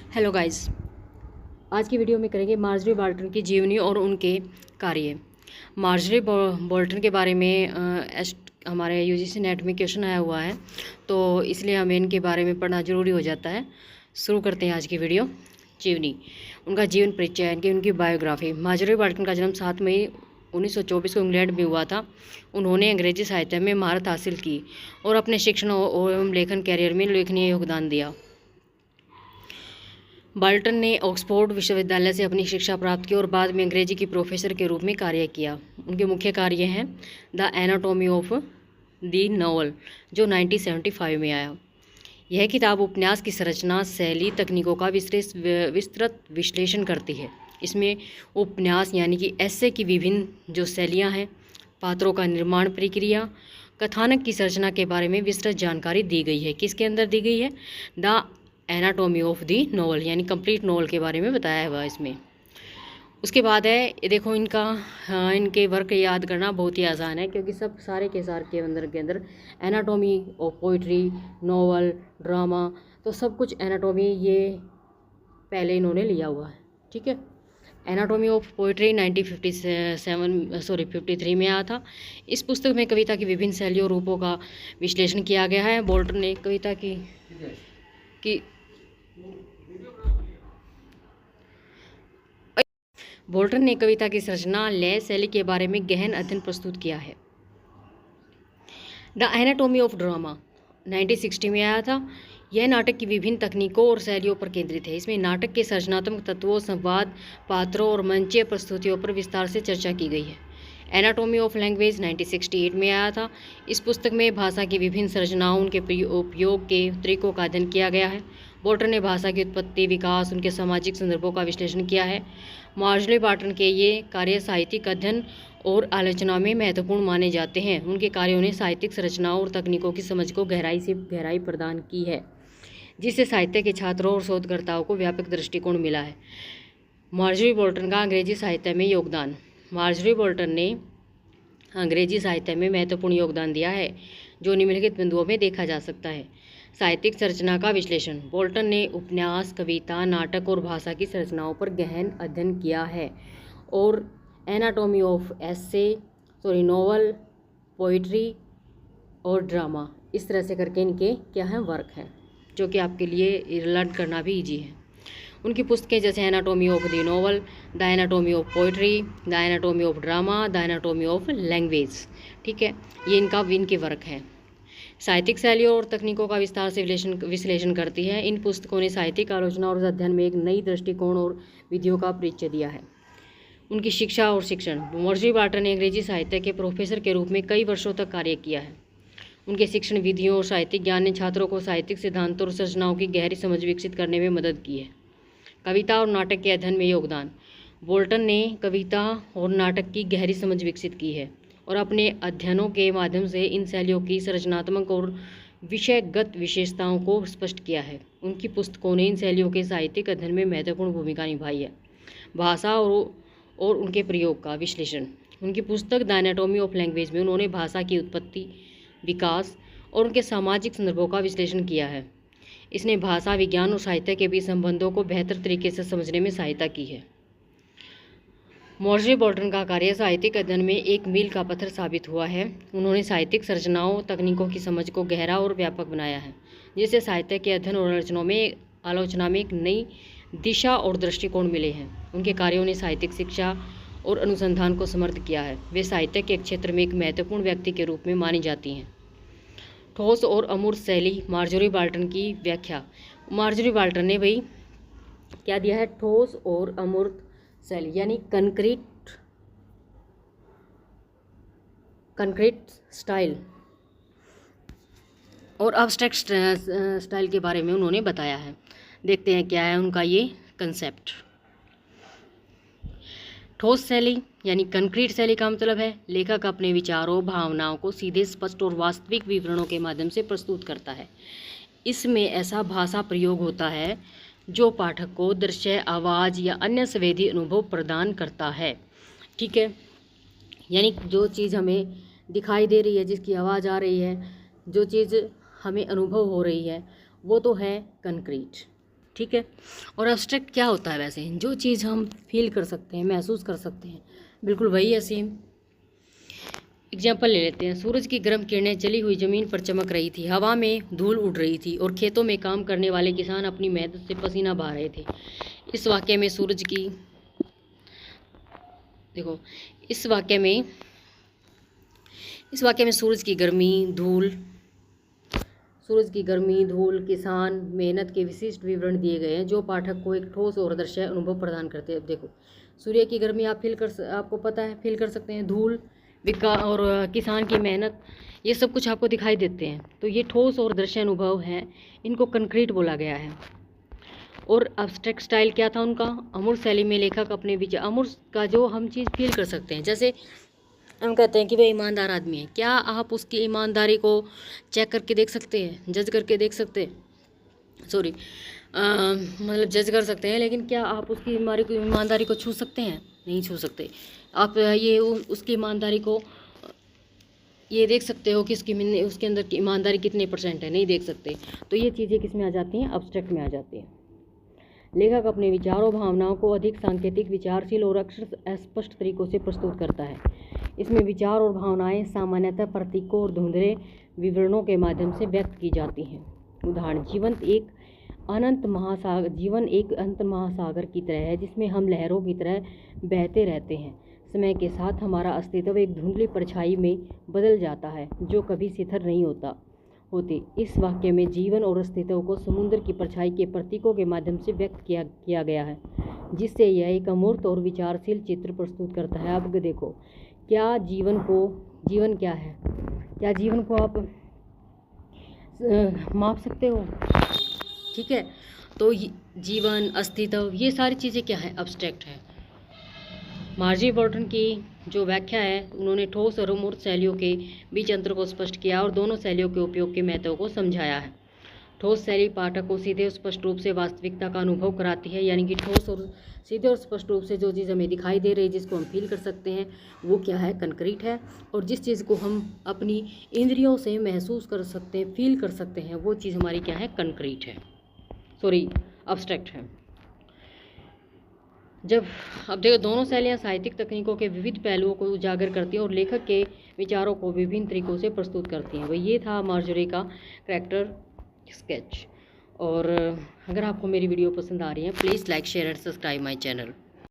Hello guys, आज की video में करेंगे मार्जरी बोल्टन की जीवनी और उनके कार्य। मार्जरी बोल्टन के बारे में हमारे यूजीसी नेट में क्वेश्चन आया हुआ है, तो इसलिए हमें इनके बारे में पढ़ना ज़रूरी हो जाता है। शुरू करते हैं आज की वीडियो। जीवनी, उनका जीवन परिचय, उनकी बायोग्राफी। मार्जरी बोल्टन का जन्म 7 मई 1924 को इंग्लैंड में हुआ था। उन्होंने अंग्रेजी साहित्य में महारत हासिल की और अपने शिक्षण एवं लेखन कैरियर में उल्लेखनीय योगदान दिया। बोल्टन ने ऑक्सफोर्ड विश्वविद्यालय से अपनी शिक्षा प्राप्त की और बाद में अंग्रेजी की प्रोफेसर के रूप में कार्य किया। उनके मुख्य कार्य हैं the anatomy of the novel, जो 1975 में आया। यह किताब उपन्यास की संरचना, शैली, तकनीकों का विस्तृत विश्लेषण करती है। इसमें उपन्यास यानी कि एस्से की विभिन्न जो शैलियाँ हैं, पात्रों का निर्माण प्रक्रिया, कथानक की संरचना के बारे में विस्तृत जानकारी दी गई है। किसके अंदर दी गई है? The anatomy of the novel, यानी कंप्लीट नॉवल के बारे में बताया हुआ इसमें। उसके बाद है, ये देखो इनके वर्क याद करना बहुत ही आसान है, क्योंकि सब सारे के सारे के अंदर anatomy of poetry, novel, drama, तो सब कुछ एनाटॉमी ये पहले इन्होंने लिया हुआ है। ठीक है। एनाटॉमी ऑफ पोइट्री 1953 में आया था। इस पुस्तक में कविता की विभिन्न शैलियों और रूपों का विश्लेषण किया गया है। बोल्टन ने कविता की संरचना, लय, शैली के बारे में गहन अध्ययन प्रस्तुत किया है। द एनाटॉमी ऑफ ड्रामा 1960 में आया था। यह नाटक की विभिन्न तकनीकों और शैलियों पर केंद्रित है। इसमें नाटक के संरचनात्मक तत्वों, संवाद, पात्रों और मंचीय प्रस्तुतियों पर विस्तार से चर्चा की गई है। एनाटॉमी ऑफ लैंग्वेज 1968 में आया था। इस पुस्तक में भाषा की विभिन्न संरचनाओं, उनके उपयोग के तरीकों का अध्ययन किया गया है। बोल्टन ने भाषा की उत्पत्ति, विकास, उनके सामाजिक संदर्भों का विश्लेषण किया है। मार्जरी बोल्टन के ये कार्य साहित्यिक अध्ययन और आलोचना में महत्वपूर्ण माने जाते हैं। उनके कार्यों ने साहित्यिक संरचनाओं और तकनीकों की समझ को गहराई प्रदान की है, जिससे साहित्य के छात्रों और शोधकर्ताओं को व्यापक दृष्टिकोण मिला है। मार्जरी बोल्टन का अंग्रेजी साहित्य में योगदान। मार्जरी बोल्टन ने अंग्रेजी साहित्य में महत्वपूर्ण योगदान दिया है, जो निम्नलिखित बिंदुओं में देखा जा सकता है। साहित्यिक संरचना का विश्लेषण। बोल्टन ने उपन्यास, कविता, नाटक और भाषा की संरचनाओं पर गहन अध्ययन किया है और एनाटॉमी ऑफ नॉवल, पोइट्री और ड्रामा, इस तरह से करके इनके क्या हैं, वर्क हैं, जो कि आपके लिए लर्न करना भी इजी है। उनकी पुस्तकें जैसे anatomy of the novel, the anatomy of poetry, the anatomy of drama, the anatomy of language, ठीक है, ये इनके वर्क हैं। साहित्यिक शैलियों और तकनीकों का विस्तार से विश्लेषण करती है। इन पुस्तकों ने साहित्यिक आलोचना और अध्ययन में एक नई दृष्टिकोण और विधियों का परिचय दिया है। उनकी शिक्षा और शिक्षण। मार्जरी बोल्टन ने अंग्रेजी साहित्य के प्रोफेसर के रूप में कई वर्षों तक कार्य किया है। उनके शिक्षण विधियों और साहित्यिक ज्ञान ने छात्रों को साहित्यिक सिद्धांतों और संरचनाओं की गहरी समझ विकसित करने में मदद की है। कविता और नाटक के अध्ययन में योगदान। बोल्टन ने कविता और नाटक की गहरी समझ विकसित की है और अपने अध्ययनों के माध्यम से इन शैलियों की संरचनात्मक और विषयगत विशेषताओं को स्पष्ट किया है। उनकी पुस्तकों ने इन शैलियों के साहित्यिक अध्ययन में महत्वपूर्ण भूमिका निभाई है। भाषा और उनके प्रयोग का विश्लेषण। उनकी पुस्तक द एनाटॉमी ऑफ लैंग्वेज में उन्होंने भाषा की उत्पत्ति, विकास और उनके सामाजिक संदर्भों का विश्लेषण किया है। इसने भाषा, विज्ञान और साहित्य के बीच संबंधों को बेहतर तरीके से समझने में सहायता की है। मार्जरी बोल्टन का कार्य साहित्यिक अध्ययन में एक मील का पत्थर साबित हुआ है। उन्होंने साहित्यिक संरचनाओं, तकनीकों की समझ को गहरा और व्यापक बनाया है, जिससे साहित्य के अध्ययन और आलोचना में एक नई दिशा और दृष्टिकोण मिले हैं। उनके कार्यों ने साहित्यिक शिक्षा और अनुसंधान को समृद्ध किया है। वे साहित्य के क्षेत्र में एक महत्वपूर्ण व्यक्ति के रूप में मानी जाती हैं। ठोस और अमूर्त शैली। मार्जरी बोल्टन की व्याख्या। मार्जरी बोल्टन ने भाई क्या दिया है? ठोस और अमूर्त शैली, यानी कंक्रीट स्टाइल और अब्स्ट्रैक्ट स्टाइल के बारे में उन्होंने बताया है। देखते हैं क्या है उनका ये कंसेप्ट। ठोस शैली यानी कंक्रीट शैली का मतलब है लेखक अपने विचारों, भावनाओं को सीधे, स्पष्ट और वास्तविक विवरणों के माध्यम से प्रस्तुत करता है। इसमें ऐसा भाषा प्रयोग होता है जो पाठक को दृश्य, आवाज़ या अन्य संवेदी अनुभव प्रदान करता है। ठीक है, यानी जो चीज़ हमें दिखाई दे रही है, जिसकी आवाज़ आ रही है, जो चीज़ हमें अनुभव हो रही है, वो तो है कंक्रीट। ठीक है। और एब्स्ट्रैक्ट क्या होता है वैसे? जो चीज़ हम फील कर सकते हैं, महसूस कर सकते हैं, बिल्कुल वही है सेम। एग्जाम्पल ले लेते हैं। सूरज की गर्म किरणें जली हुई ज़मीन पर चमक रही थी, हवा में धूल उड़ रही थी और खेतों में काम करने वाले किसान अपनी मेहनत से पसीना बहा रहे थे। इस वाक्य में सूरज की देखो इस वाक्य में सूरज की गर्मी, धूल, किसान, मेहनत के विशिष्ट विवरण दिए गए हैं जो पाठक को एक ठोस और दृश्य अनुभव प्रदान करते हैं। अब देखो, सूर्य की गर्मी आपको पता है, फील कर सकते हैं। धूल और किसान की मेहनत, ये सब कुछ आपको दिखाई देते हैं। तो ये ठोस और दृश्य अनुभव है, इनको कंक्रीट बोला गया है। और एब्स्ट्रैक्ट स्टाइल क्या था उनका? अमूर्त शैली में लेखक अपने विचार, अमूर्त का जो हम चीज़ फील कर सकते हैं। जैसे हम कहते हैं कि वह ईमानदार आदमी है, क्या आप उसकी ईमानदारी को चेक करके देख सकते हैं, जज करके देख सकते हैं? सॉरी, मतलब जज कर सकते हैं, लेकिन क्या आप उसकी ईमानदारी को छू सकते हैं? नहीं छू सकते। आप उसकी ईमानदारी को ये देख सकते हो कि उसके अंदर की ईमानदारी कितने % है? नहीं देख सकते। तो ये चीज़ें किस में आ जाती हैं? एब्स्ट्रैक्ट में आ जाती हैं। लेखक अपने विचारों, भावनाओं को अधिक सांकेतिक, विचारशील और अक्षर स्पष्ट तरीकों से प्रस्तुत करता है। इसमें विचार और भावनाएं सामान्यतः प्रतीकों और धुंधले विवरणों के माध्यम से व्यक्त की जाती हैं। उदाहरण: जीवन एक अनंत महासागर की तरह है जिसमें हम लहरों की तरह बहते रहते हैं। समय के साथ हमारा अस्तित्व एक धुंधली परछाई में बदल जाता है जो कभी स्थिर नहीं होती। इस वाक्य में जीवन और अस्तित्व को समुद्र की परछाई के प्रतीकों के माध्यम से व्यक्त किया गया है, जिससे यह एक अमूर्त और विचारशील चित्र प्रस्तुत करता है। अब देखो, क्या जीवन क्या है? क्या जीवन को आप माप सकते हो? ठीक है, तो जीवन, अस्तित्व, ये सारी चीज़ें क्या है? एब्स्ट्रैक्ट है। मार्जी बर्टन की जो व्याख्या है, उन्होंने ठोस और अमूर्त शैलियों के बीच अंतर को स्पष्ट किया और दोनों शैलियों के उपयोग के महत्व को समझाया है। ठोस शैली पाठक को सीधे और स्पष्ट रूप से वास्तविकता का अनुभव कराती है, यानी कि ठोस और सीधे और स्पष्ट रूप से जो चीज़ हमें दिखाई दे रही है, जिसको हम फील कर सकते हैं, वो क्या है? कंक्रीट है। और जिस चीज़ को हम अपनी इंद्रियों से महसूस कर सकते हैं, फील कर सकते हैं, वो चीज़ हमारी क्या है? कंक्रीट है, एब्स्ट्रैक्ट है। अब देखो, दोनों शैलियाँ साहित्यिक तकनीकों के विविध पहलुओं को उजागर करती हैं और लेखक के विचारों को विभिन्न तरीकों से प्रस्तुत करती हैं। वही ये था मार्जरी का कैरेक्टर स्केच। और अगर आपको मेरी वीडियो पसंद आ रही है, please like, share and subscribe my channel.